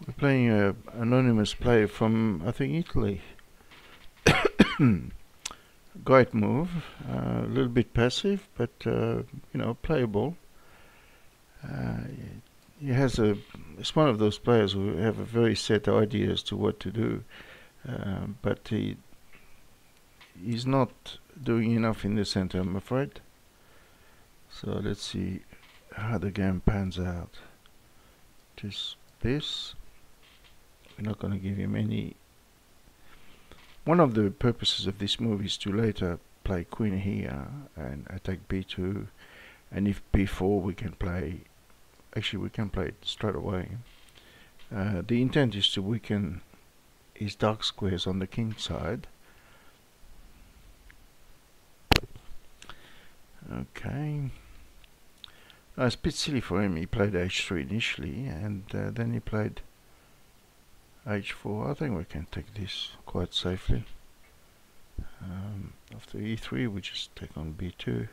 We're playing an anonymous player from, I think, Italy. Great move, a little bit passive, but playable. He has it's one of those players who have a very set idea as to what to do, but he's not doing enough in the center, I'm afraid. So let's see how the game pans out. Just this. We're not going to give him any. One of the purposes of this move is to later play queen here and attack b2, and if b4 we can play. Actually, we can play it straight away. The intent is to weaken his dark squares on the king side. Okay. It's a bit silly for him. He played h3 initially, and then he played h4. I think we can take this quite safely. After e3, we just take on b2.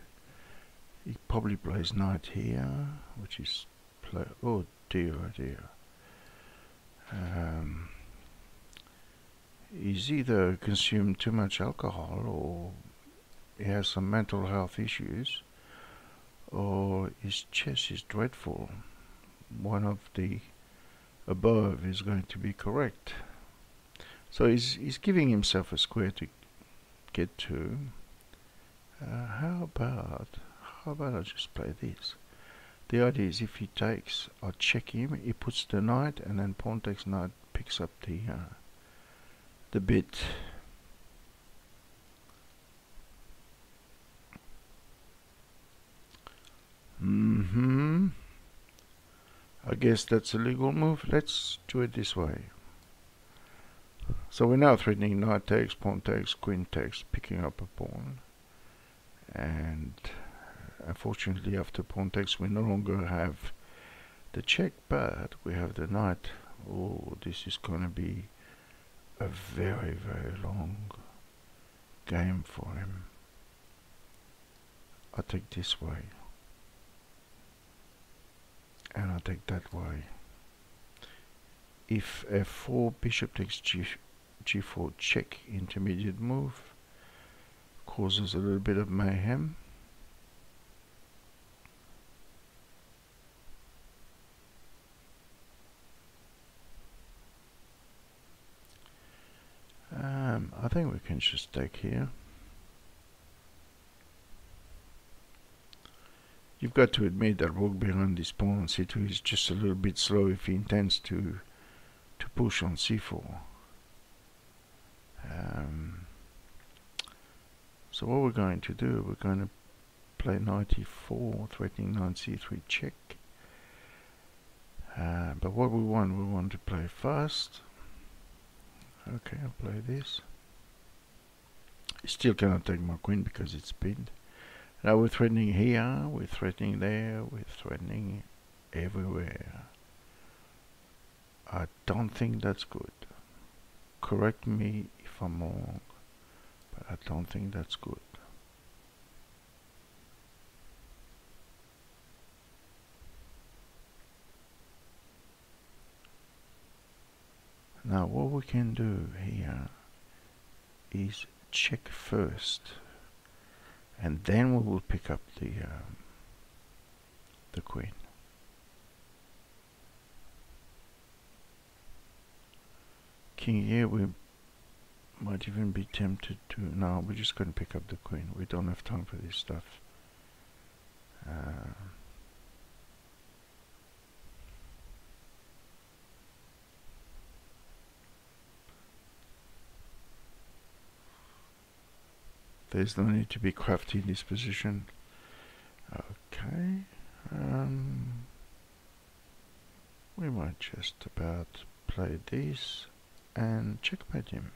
He probably plays knight here, which is oh dear, oh dear. He's either consumed too much alcohol, or he has some mental health issues, or his chess is dreadful. One of the above is going to be correct. So he's giving himself a square to get to. How about I just play this? The idea is if he takes, I'll check him. He puts the knight, and then pawn takes knight, picks up the bit. I guess that's a legal move. Let's do it this way. So we're now threatening knight takes, pawn takes, queen takes, picking up a pawn. And unfortunately, after pawn takes, we no longer have the check, but we have the knight. Oh, this is going to be a very, very long game for him. I'll take this way, and I'll take that way. If f4, bishop takes g4 check, intermediate move, causes a little bit of mayhem. I think we can just take here. You've got to admit that walk behind this pawn on c2 is just a little bit slow if he intends to push on c4. So what we're going to do, we're going to play knight e4, threatening knight c3 check. But what we want to play fast. Okay, I'll play this. Still cannot take my queen because it's pinned. Now we're threatening here, we're threatening there, we're threatening everywhere. I don't think that's good. Correct me if I'm wrong, but I don't think that's good. Now what we can do here is check first, and then we will pick up the queen. King here, we might even be tempted to. No, we're just going to pick up the queen. We don't have time for this stuff. There's no need to be crafty in this position. Okay. We might just about play this and checkmate him.